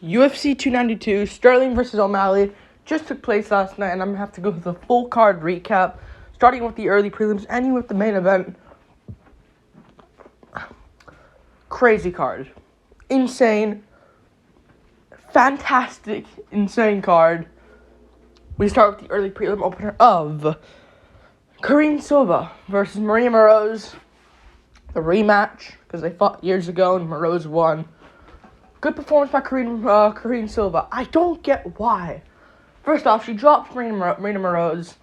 UFC 292, Sterling versus O'Malley, just took place last night, and I'm going to have to go through the full card recap, starting with the early prelims, ending with the main event. Crazy card. Insane. Fantastic, insane card. We start with the early prelim opener of Karine Silva versus Maria Moroz. The rematch, because they fought years ago and Moroz won. Good performance by Karine Silva. I don't get why. First off, she dropped Marina Moroz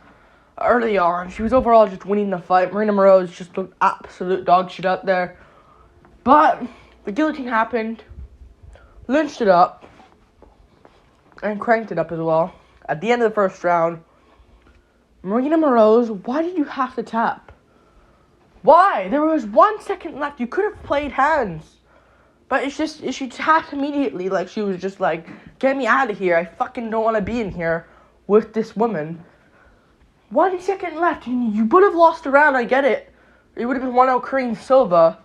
early on. She was overall just winning the fight. Marina Moroz just looked absolute dog shit out there. But the guillotine happened, lynched it up, and cranked it up as well. At the end of the first round, Marina Moroz, why did you have to tap? Why? There was 1 second left. You could have played hands. But she tapped immediately, like she was just like, get me out of here. I fucking don't want to be in here with this woman. 1 second left. You would have lost a round, I get it. It would have been 1-0 Karine Silva.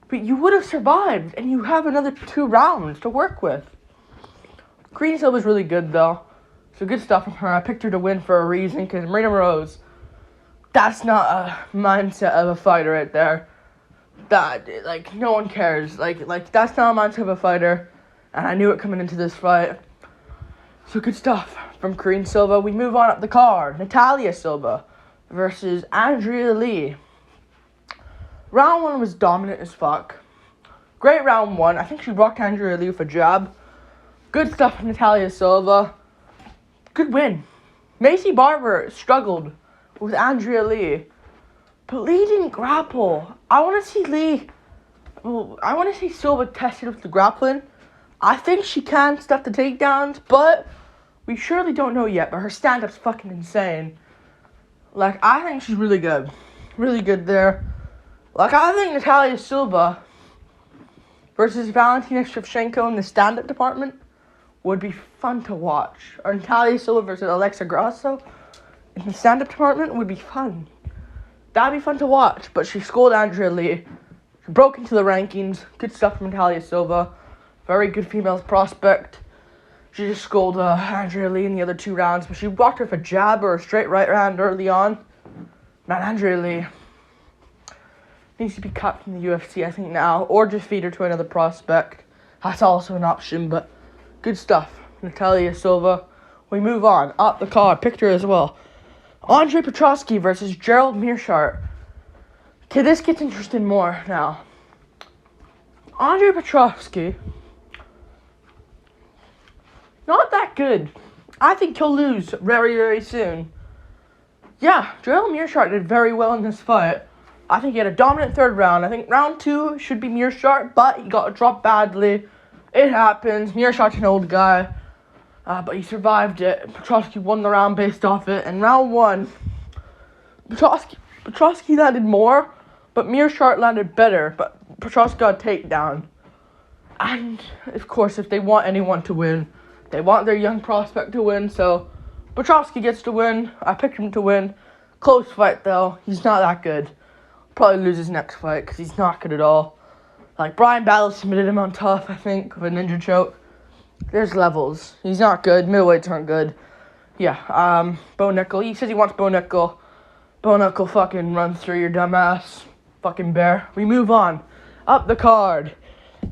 But you would have survived, and you have another 2 rounds to work with. Karine Silva's really good, though. So good stuff from her. I picked her to win for a reason, because Marina Moroz, that's not a mindset of a fighter right there. That, like, no one cares. Like that's not a mindset of a fighter. And I knew it coming into this fight. So good stuff from Karine Silva. We move on up the card. Natalia Silva versus Andrea Lee. Round 1 was dominant as fuck. Great round 1. I think she rocked Andrea Lee with a jab. Good stuff from Natalia Silva. Good win. Macy Barber struggled with Andrea Lee. But Lee didn't grapple. I want to see Silva tested with the grappling. I think she can stuff the takedowns, but we surely don't know yet. But her stand-up's fucking insane. Like, I think she's really good. Really good there. Like, I think Natalia Silva versus Valentina Shevchenko in the stand-up department would be fun to watch. Or Natalia Silva versus Alexa Grasso in the stand-up department would be fun. That'd be fun to watch, but she schooled Andrea Lee. She broke into the rankings. Good stuff from Natalia Silva. Very good female prospect. She just schooled Andrea Lee in the other 2 rounds, but she blocked her with a jab or a straight right hand early on. Man, Andrea Lee needs to be cut from the UFC, I think, now, or just feed her to another prospect. That's also an option, but good stuff. Natalia Silva. We move on. Up the card. Picked her as well. Andre Petroski versus Gerald Meerschaert. Okay, this gets interesting more now. Andre Petroski, not that good. I think he'll lose very, very soon. Yeah, Gerald Meerschaert did very well in this fight. I think he had a dominant 3rd round. I think round 2 should be Meerschaert, but he got dropped badly. It happens. Meerschaert's an old guy. But he survived it. Petroski won the round based off it. And round 1, Petroski landed more, but Meerschaert landed better. But Petroski got a takedown. And, of course, if they want anyone to win, they want their young prospect to win. So, Petroski gets to win. I picked him to win. Close fight, though. He's not that good. Probably lose his next fight, because he's not good at all. Like, Brian Battle submitted him on tough, I think, with a ninja choke. There's levels. He's not good. Middleweights aren't good. Yeah, Bo Nickel. He says he wants Bo Nickel. Bo Nickel fucking runs through your dumbass. Fucking bear. We move on. Up the card.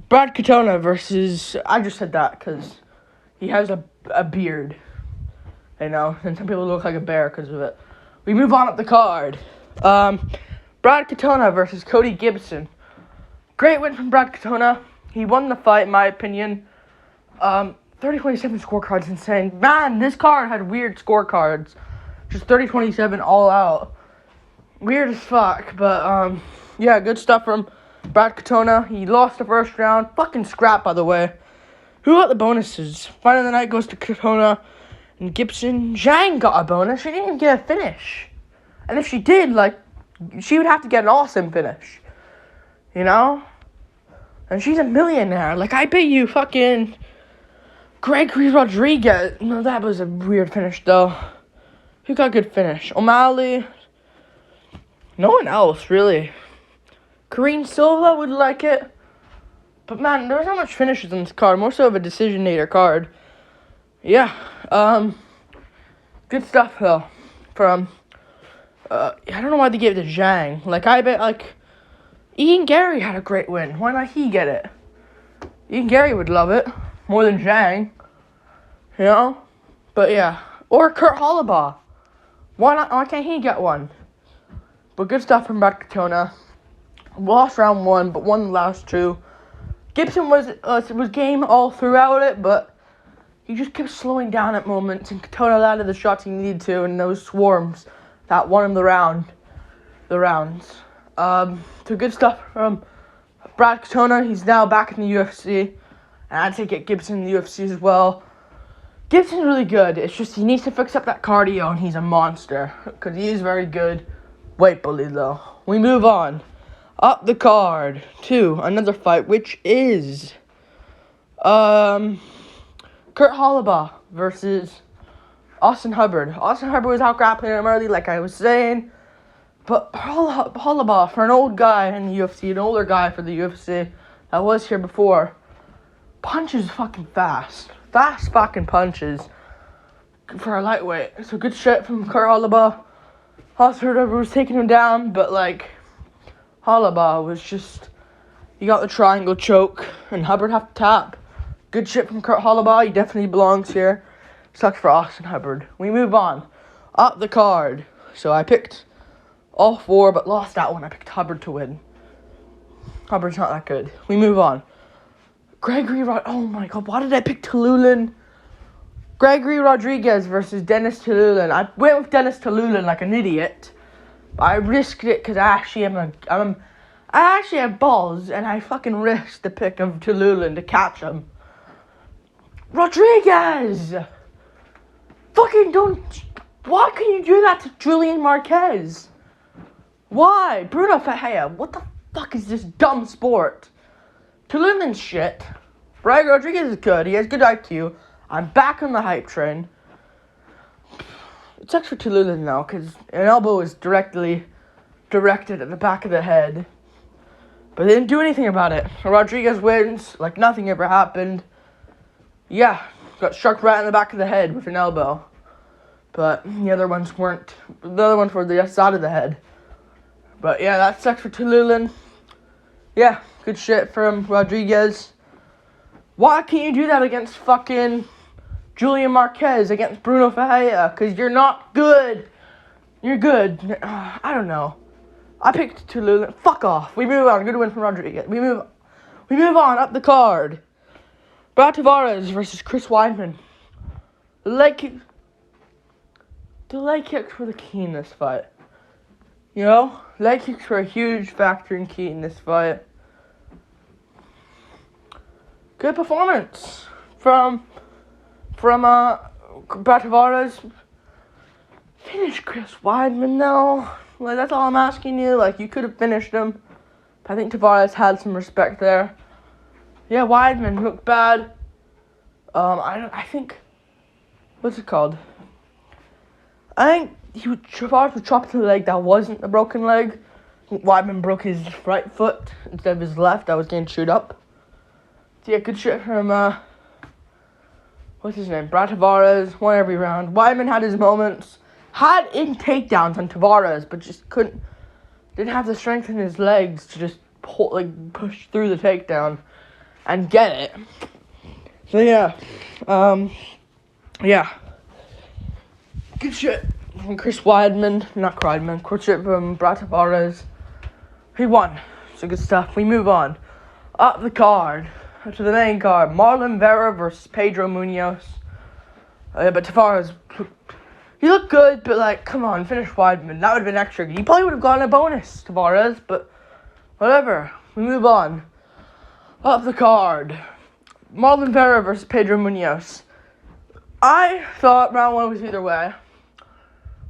Brad Katona versus... I just said that because he has a beard. You know? And some people look like a bear because of it. We move on up the card. Brad Katona versus Cody Gibson. Great win from Brad Katona. He won the fight, in my opinion. 30-27 scorecard's insane. Man, this card had weird scorecards. Just 30-27 all out. Weird as fuck, but, yeah, good stuff from Brad Katona. He lost the 1st round. Fucking scrap, by the way. Who got the bonuses? Fight of the night goes to Katona and Gibson. Zhang got a bonus. She didn't even get a finish. And if she did, like, she would have to get an awesome finish. You know? And she's a millionaire. Like, I bet you fucking... Gregory Rodriguez. No, that was a weird finish, though. Who got a good finish? O'Malley. No one else, really. Karine Silva would like it. But man, there's not much finishes on this card. More so of a decision-nator card. Yeah. Good stuff though. From I don't know why they gave it to Zhang. Like I bet Ian Gary had a great win. Why not he get it? Ian Gary would love it more than Zhang. You know? But yeah. Or Kurt Hollabaugh. Why can't he get one? But good stuff from Brad Katona. Lost round 1, but won the last 2. Gibson was game all throughout it, but he just kept slowing down at moments, and Katona landed the shots he needed to, and those swarms that won him the rounds. So good stuff from Brad Katona. He's now back in the UFC, and I'd say get Gibson in the UFC as well. Gibson's really good. It's just he needs to fix up that cardio, and he's a monster because he is very good. Weight bully though. We move on up the card to another fight, which is Kurt Hollabaugh versus Austin Hubbard. Austin Hubbard was out grappling him early, like I was saying. But Hollabaugh, for an old guy in the UFC, an older guy for the UFC that was here before, punches fucking fast. Fast fucking punches for a lightweight. So good shit from Kurt Hollabaugh. Austin Hubbard was taking him down, but Hollabaugh was just, he got the triangle choke, and Hubbard had to tap. Good shit from Kurt Hollabaugh. He definitely belongs here. Sucks for Austin Hubbard. We move on. Up the card. So I picked all 4, but lost that one. I picked Hubbard to win. Hubbard's not that good. We move on. Oh my god, why did I pick Tululin? Gregory Rodriguez versus Dennis Tululin. I went with Dennis Tululin like an idiot. But I risked it because I actually have balls, and I fucking risked the pick of Tululin to catch him. Rodriguez! Fucking don't... Why can you do that to Julian Marquez? Why? Bruno Ferreira, what the fuck is this dumb sport? Tululin's shit. Brad Rodriguez is good. He has good IQ. I'm back on the hype train. It sucks for Tululin now, because an elbow is directed at the back of the head. But they didn't do anything about it. Rodriguez wins like nothing ever happened. Yeah, got struck right in the back of the head with an elbow. But the other ones weren't. The other ones were the side of the head. But yeah, that sucks for Tululin. Yeah, good shit from Rodriguez. Why can't you do that against fucking Julian Marquez, against Bruno Ferreira? Because you're not good. You're good. I don't know. I picked Tululin. Fuck off. We move on. Good win from Rodriguez. We move on up the card. Brad Tavares versus Chris Weidman. The leg kicks were the key in this fight. You know? Leg kicks were a huge factor and key in this fight. Good performance from Brad Tavares. Finish Chris Weidman though. Like, that's all I'm asking you. Like, you could have finished him. But I think Tavares had some respect there. Yeah, Weidman looked bad. I think, what's it called? I think Tavares was chopped to the leg that wasn't a broken leg. Weidman broke his right foot instead of his left that was getting chewed up. So yeah, good shit from, what's his name? Brad Tavares, won every round. Weidman had his moments. Had in takedowns on Tavares, but just didn't have the strength in his legs to just push through the takedown and get it. So yeah, good shit from Chris Weidman, good shit from Brad Tavares. He won, so good stuff. We move on up the card to the main card. Marlon Vera versus Pedro Munoz. But Tavares, he looked good, but come on, finish Weidman. That would have been extra good. He probably would have gotten a bonus, Tavares, but whatever. We move on. Up the card. Marlon Vera versus Pedro Munoz. I thought round 1 was either way.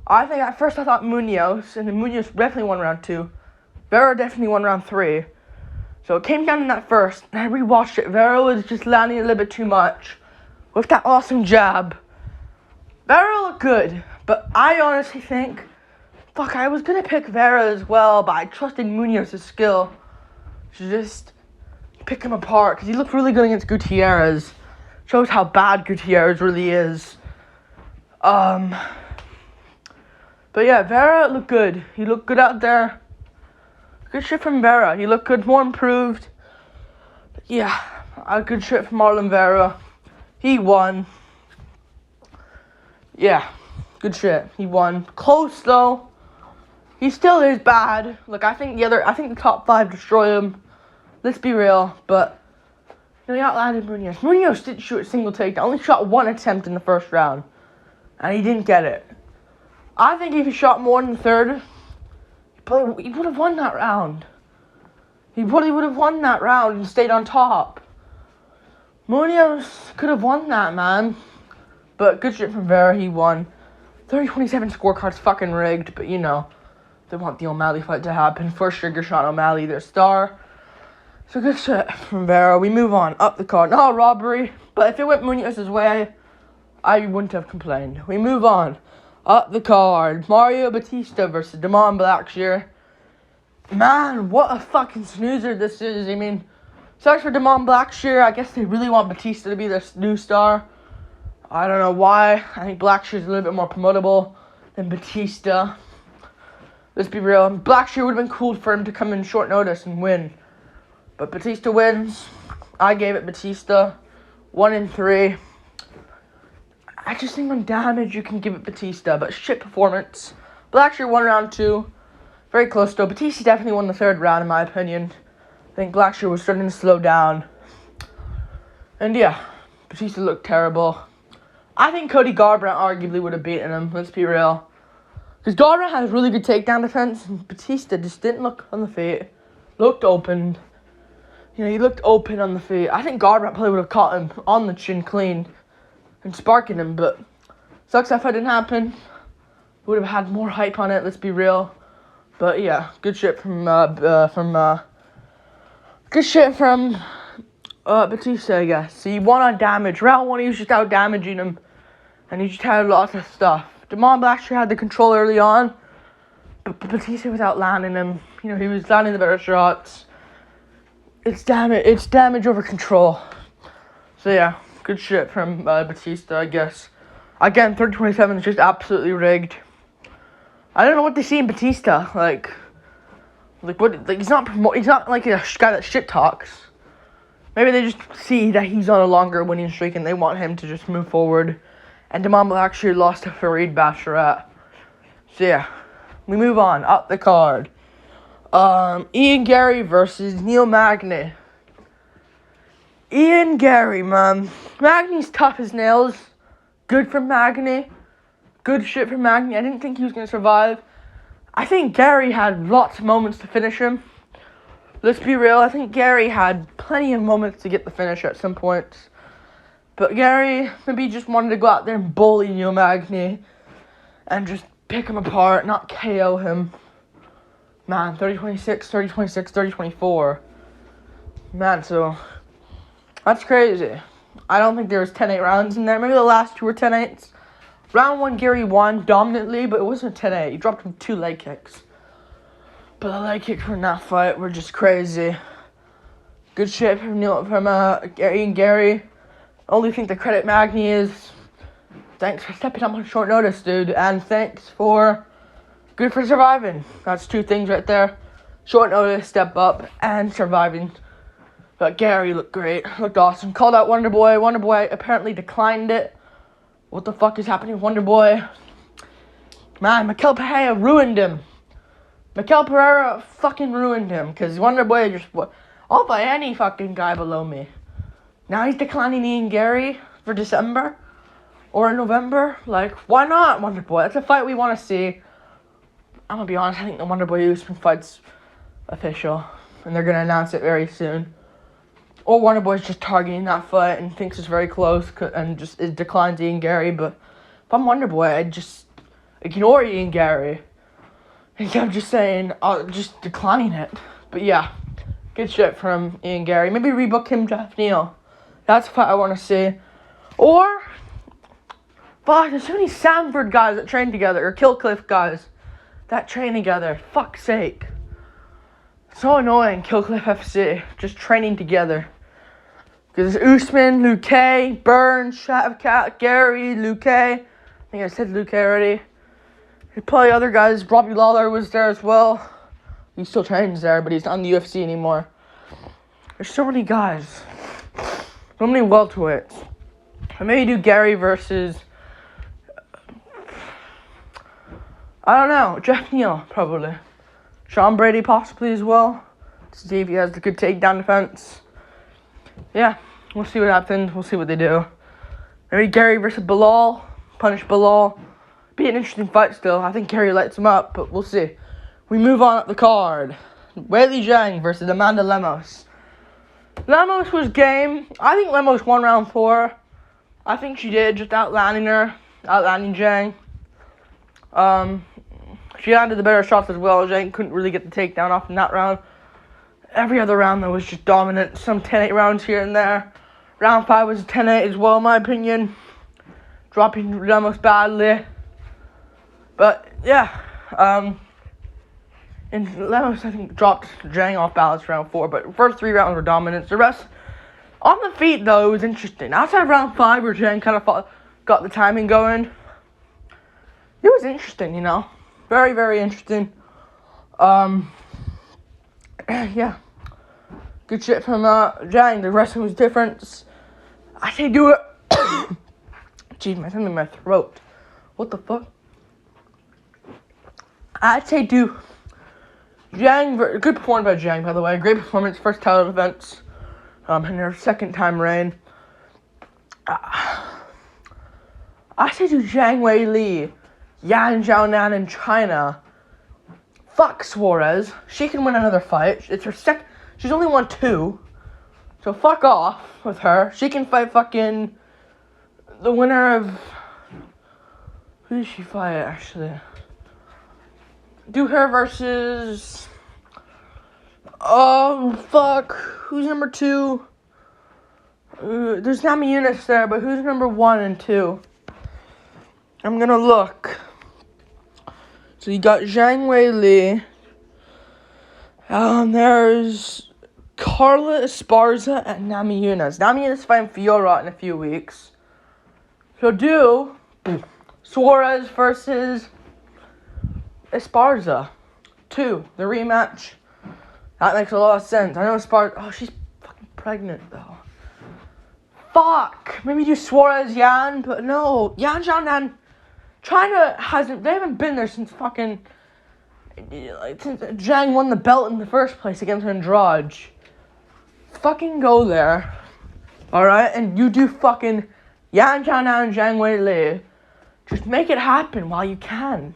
At first I thought Munoz, and then Munoz definitely won round 2. Vera definitely won round 3. So it came down in that first, and I rewatched it. Vera was just landing a little bit too much with that awesome jab. Vera looked good, but I honestly think, I was going to pick Vera as well, but I trusted Munoz's skill to just pick him apart because he looked really good against Gutierrez. Shows how bad Gutierrez really is. But yeah, Vera looked good. He looked good out there. Good shit from Vera. He looked good, more improved. Yeah, a good shit from Marlon Vera. He won. Yeah, good shit. He won. Close though. He still is bad. Look, I think the top 5 destroy him. Let's be real, but he outlanded Munoz. Munoz didn't shoot a single takedown. Only shot 1 attempt in the first round, and he didn't get it. I think if he shot more in the third, he would have won that round. He probably would have won that round and stayed on top. Munoz could have won that, man. But good shit from Vera, he won. 30-27 scorecard's fucking rigged, but they want the O'Malley fight to happen. First trigger shot O'Malley, their star. So good shit from Vera. We move on, up the card. No robbery, but if it went Munoz's way, I wouldn't have complained. We move on, up the card. Mario Batista versus Damon Blackshear. Man, what a fucking snoozer this is. I mean, sucks for Damon Blackshear. I guess they really want Batista to be their new star. I don't know why. I think Blackshear's a little bit more promotable than Batista. Let's be real. Blackshear would have been cool for him to come in short notice and win. But Batista wins. I gave it Batista. 1-3. I just think on damage you can give it Batista, but shit performance. Blackshear won round 2. Very close though. Batista definitely won the third round in my opinion. I think Blackshear was starting to slow down. And yeah, Batista looked terrible. I think Cody Garbrandt arguably would have beaten him, let's be real. Because Garbrandt has really good takedown defense, and Batista just didn't look on the feet. Looked open. He looked open on the feet. I think Garbrandt probably would have caught him on the chin clean and sparking him, but sucks that fight didn't happen. Would have had more hype on it, let's be real. But yeah, good shit from Batista, I guess. He won on damage. Round 1, he was just out damaging him, and he just had lots of stuff. Damon Blackshear had the control early on, but Batista was out landing him. He was landing the better shots. It's damage over control. So yeah, good shit from Batista, I guess. Again, 30-27 is just absolutely rigged. I don't know what they see in Batista. Like what? Like he's not like a guy that shit talks. Maybe they just see that he's on a longer winning streak and they want him to just move forward. And Damon Blackshear lost to Fareed Basharat. So yeah, we move on up the card. Ian Gary versus Neil Magny. Ian Gary, man. Magny's tough as nails. Good for Magny. Good shit for Magny. I didn't think he was going to survive. I think Gary had lots of moments to finish him. Let's be real. I think Gary had plenty of moments to get the finish at some points. But Gary maybe just wanted to go out there and bully Neil Magny and just pick him apart, not KO him. Man, 30-26, 30-26, 30-24. Man, so that's crazy. I don't think there was 10-8 rounds in there. Maybe the last 2 were 10-8s. Round 1, Gary won dominantly, but it wasn't 10-8. He dropped him 2 leg kicks. But the leg kicks from that fight were just crazy. Good shit from Gary and Gary. Only thing to credit Magny is thanks for stepping up on short notice, dude. And thanks for good for surviving. That's 2 things right there. Short notice, step up, and surviving. But Gary looked great. Looked awesome. Called out Wonderboy. Wonderboy apparently declined it. What the fuck is happening, Wonderboy? Man, Mikel Pereira ruined him. Mikel Pereira fucking ruined him. Because Wonderboy just... I'll fight any fucking guy below me. Now he's declining Ian Gary for December. Or November. Like, why not, Wonderboy? That's a fight we want to see. I'm going to be honest. I think the Wonderboy Usman fight's official. And they're going to announce it very soon. Or Wonderboy's just targeting that fight and thinks it's very close and just it declines Ian Gary. But if I'm Wonderboy, I'd just ignore Ian Gary. Instead of just saying, just declining it. But yeah, good shit from Ian Gary. Maybe rebook him, Jeff Neal. That's a fight I want to see. Or, fuck, there's so many Sanford guys that train together, or Killcliff guys that train together. Fuck's sake. So annoying, Killcliff FC, just training together. Because there's Usman, Luque, Burns, Shavkat, Gary, Luque. I think I said Luque already. There's probably other guys. Robbie Lawler was there as well. He still trains there, but he's not in the UFC anymore. There's so many guys. So many welterweights. I maybe do Gary versus... I don't know. Jeff Neal, probably. Sean Brady possibly as well. To see if he has the good takedown defense. Yeah, we'll see what happens. We'll see what they do. Maybe Gary versus Bilal. Punish Bilal. Be an interesting fight still. I think Gary lights him up, but we'll see. We move on up the card. Weili Zhang versus Amanda Lemos. Lemos was game. I think Lemos won round 4. I think she did, just outlanding Zhang. She landed the better shots as well. Zhang couldn't really get the takedown off in that round. Every other round, though, was just dominant. Some 10-8 rounds here and there. Round 5 was 10-8 as well, in my opinion. Dropping Lemos badly. But, yeah. And Lemos, I think, dropped Zhang off balance round 4. But first 3 rounds were dominant. The rest, on the feet, though, it was interesting. Outside round 5, where Zhang kind of got the timing going, it was interesting, you know. Very, very interesting. Yeah. Good shit from Zhang. The wrestling was different. I say do it. Jeez, my something in my throat. What the fuck? I'd say do Zhang. Good performance by Zhang, by the way. Great performance. First title defense. In her second time reign. I say do Zhang Weili, Yan Xiaonan in China. Fuck Suarez. She can win another fight. It's her second. She's only won 2. So fuck off with her. She can fight fucking the winner of... Who did she fight, actually? Do her versus... Oh, fuck. Who's number 2? There's Nami Yunus there, but who's number 1 and 2? I'm gonna look. So you got Zhang Weili. There's Carla Esparza and Nami Yunus. Nami Yunus fighting Fiora in a few weeks. So do Suarez versus Esparza 2, the rematch. That makes a lot of sense. I know Esparza. Oh, she's fucking pregnant though. Fuck. Maybe do Suarez Yan, but no. Yan Xiaonan. China they haven't been there since fucking, since Zhang won the belt in the first place against Andrade. Fucking go there. Alright? And you do fucking Yan Xiaonan and Zhang Weili. Just make it happen while you can.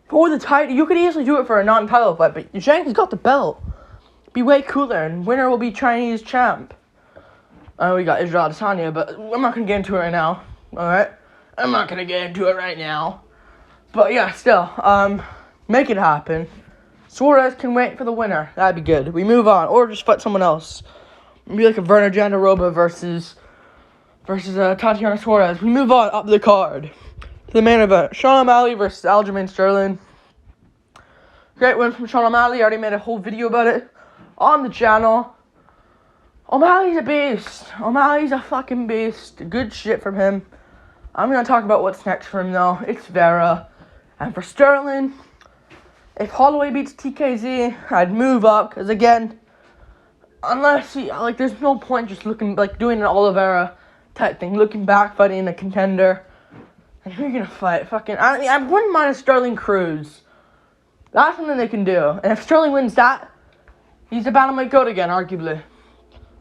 For the title, you could easily do it for a non-title fight, but Zhang's got the belt. Be way cooler, and winner will be Chinese champ. We got Israel Adesanya, but I'm not gonna get into it right now. Alright? I'm not gonna get into it right now. But yeah, still, make it happen. Suarez can wait for the winner. That'd be good. We move on, or just fight someone else. Maybe like a Werner Jandiroba versus Tatiana Suarez. We move on up the card to the main event. Sean O'Malley versus Aljamain Sterling. Great win from Sean O'Malley. I already made a whole video about it on the channel. O'Malley's a beast. O'Malley's a fucking beast. Good shit from him. I'm going to talk about what's next for him, though. It's Vera. And for Sterling, if Holloway beats TKZ, I'd move up. Because, again, unless there's no point just doing an Oliveira type thing. Looking back, fighting a contender. And who are you going to fight? I wouldn't mind a Sterling Cruz. That's something they can do. And if Sterling wins that, he's the bantamweight GOAT again, arguably.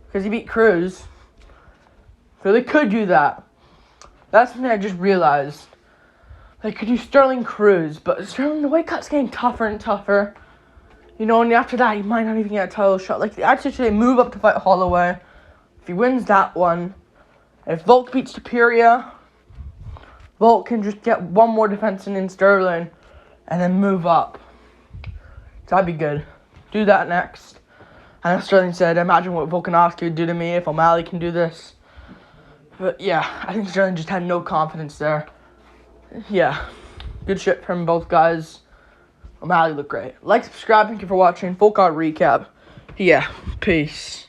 Because he beat Cruz. So they could do that. That's something I just realized. They could do Sterling Cruz, but Sterling, the weight cut's getting tougher and tougher. You know, and after that, he might not even get a title shot. I'd say move up to fight Holloway. If he wins that one, if Volk beats Topuria, Volk can just get one more defense in Sterling, and then move up. So that'd be good. Do that next. I know Sterling said, imagine what Volkanovski would do to me if O'Malley can do this. But yeah, I think Sterling just had no confidence there. Yeah, good shit from both guys. O'Malley looked great. Like, subscribe. Thank you for watching. Full card recap. Yeah. Peace.